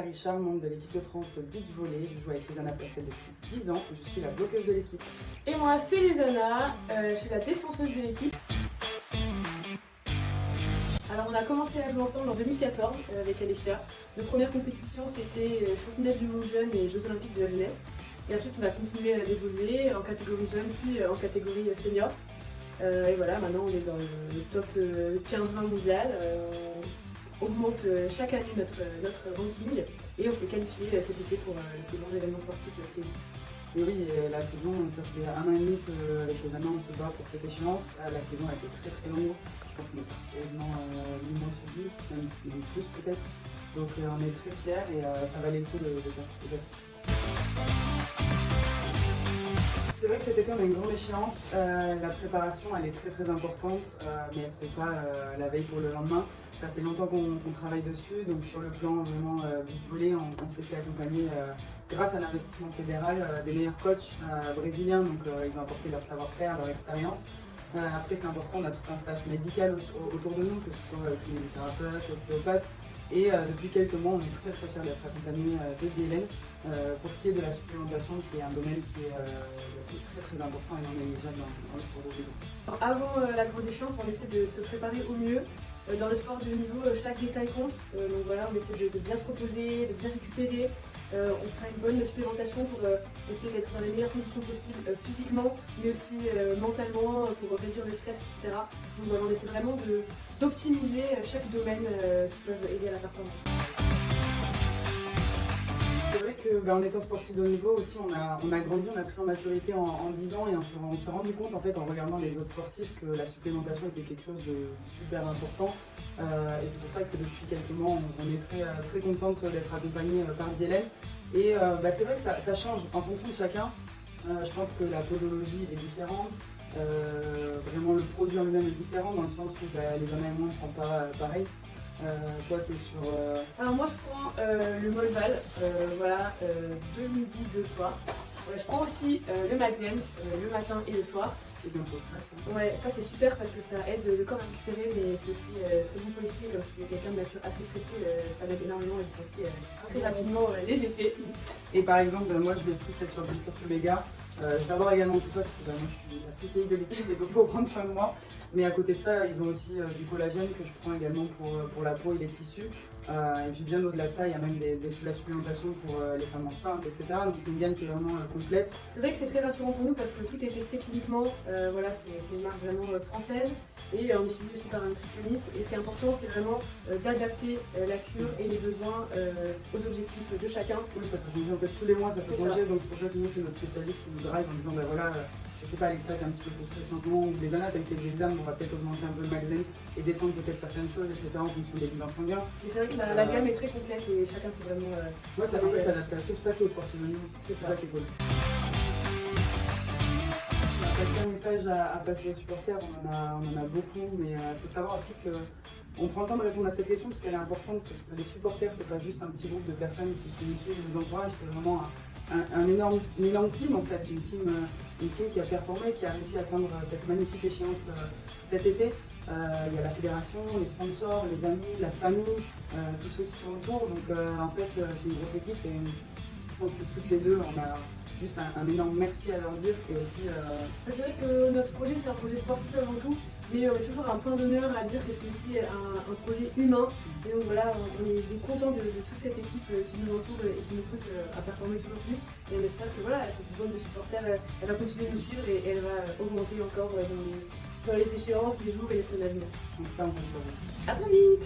Richard, membre de l'équipe de France de beach volley. Je joue avec Lizana Placel depuis 10 ans et je suis la bloqueuse de l'équipe. Et moi, c'est Lizana, je suis la défenseuse de l'équipe. Alors on a commencé à jouer ensemble en 2014 avec Alexia. Nos premières compétitions c'était championnat du monde jeune et Jeux olympiques de la jeunesse. Et ensuite on a continué à évoluer en catégorie jeune puis en catégorie senior. Et voilà, maintenant on est dans le top 15-20 mondial. On augmente chaque année notre ranking et on s'est qualifié cet été pour le plus grand événement sportif de TI. Et oui, la saison, ça fait 1 an et demi qu'avec les Anna on se bat pour cette échéance. La saison a été très longue. Je pense qu'on est parti quasiment 8 mois sur 10, même plus peut-être. Donc on est très fiers et ça valait le coup de faire tous ces actifs. C'est vrai que cet été on a une grande échéance, la préparation elle est très importante, mais elle ne se fait pas la veille pour le lendemain. Ça fait longtemps qu'on travaille dessus, donc sur le plan vraiment beach volley, on s'est fait accompagner grâce à l'investissement fédéral des meilleurs coachs brésiliens, donc ils ont apporté leur savoir-faire, leur expérience. Après c'est important, on a tout un staff médical autour de nous, que ce soit kinésithérapeute, ostéopathe. Et depuis quelques mois, on est très fiers d'être accompagnés de Hélène pour ce qui est de la supplémentation, qui est un domaine qui est très important et on est déjà dans le sport de haut niveau. Avant la grande échéance, on essaie de se préparer au mieux. Dans le sport de haut niveau, chaque détail compte. Donc voilà, on essaie de bien se reposer, de bien récupérer. On fera une bonne supplémentation pour essayer d'être dans les meilleures conditions possibles physiquement, mais aussi mentalement, pour réduire le stress, etc. Donc voilà, on essaie vraiment d'optimiser chaque domaine qui peut aider à la performance. C'est vrai qu'en étant sportif de haut niveau aussi, on a grandi, on a pris en maturité en 10 ans et on s'est rendu compte en fait en regardant les autres sportifs que la supplémentation était quelque chose de super important. Et c'est pour ça que depuis quelques mois, on est très contente d'être accompagnée par Hélène. Et c'est vrai que ça change en fonction de chacun. Je pense que la podologie est différente. Vraiment le produit en lui-même est différent dans le sens où les hommes et moi ne prend pas pareil. Toi tu es sur... Alors moi je prends le Molval, voilà, de midi, de soir. Je prends aussi le Maxen, le matin et le soir. C'est bien pour ça. Ouais, ça c'est super parce que ça aide le corps à récupérer, mais c'est aussi très bon pour l'esprit. Comme je suis quelqu'un de nature assez stressé, ça m'aide énormément et sentir très rapidement les effets. Et par exemple, moi je vais plus être sur le Turtle Méga. Je vais avoir également tout ça parce que moi je suis la plus vieille de l'équipe et donc il faut prendre soin de moi. Mais à côté de ça, ils ont aussi du collagène que je prends également pour la peau et les tissus. Et puis bien au-delà de ça, il y a même la supplémentation pour les femmes enceintes, etc. Donc c'est une gamme qui est vraiment complète. C'est vrai que c'est très rassurant pour nous parce que tout est testé cliniquement. Voilà, c'est une marque vraiment française. Et on est suivi aussi par un nutritionniste. Et ce qui est important, c'est vraiment d'adapter la cure et les besoins aux objectifs de chacun. Oui, ça peut changer en fait tous les mois, ça peut changer. Donc pour ça que nous, c'est notre spécialiste qui nous drive en disant, voilà, je sais pas, Alexa qui est un petit peu plus stressée en ce moment, ou des anates avec les examens, on va peut-être augmenter un peu le magasin et descendre peut-être certaines choses, etc. en fonction des bilans sanguins. Et c'est vrai que la gamme est très complète et chacun peut vraiment... Moi, ça permet d'adapter à tout, pas que aux sportifs de niveau. C'est ça qui est cool. Un message à passer aux supporters, on en a beaucoup, mais il faut savoir aussi qu'on prend le temps de répondre à cette question parce qu'elle est importante, parce que les supporters, c'est pas juste un petit groupe de personnes qui nous suivent, nous encouragent, c'est vraiment une énorme team en fait, une team qui a performé, qui a réussi à atteindre cette magnifique échéance cet été. Il y a la fédération, les sponsors, les amis, la famille, tous ceux qui sont autour, donc en fait c'est une grosse équipe et je pense que toutes les deux on a juste un énorme merci à leur dire et aussi... C'est vrai que notre projet c'est un projet sportif avant tout, mais on a toujours un point d'honneur à dire que c'est aussi un projet humain. Et donc voilà, on est contents de toute cette équipe qui nous entoure et qui nous pousse à performer toujours plus. Et on espère que voilà, cette zone de supporters, elle va continuer de nous suivre et elle va augmenter encore dans les échéances, les jours et les semaines à venir. Donc ça, on peut le savoir. À très vite.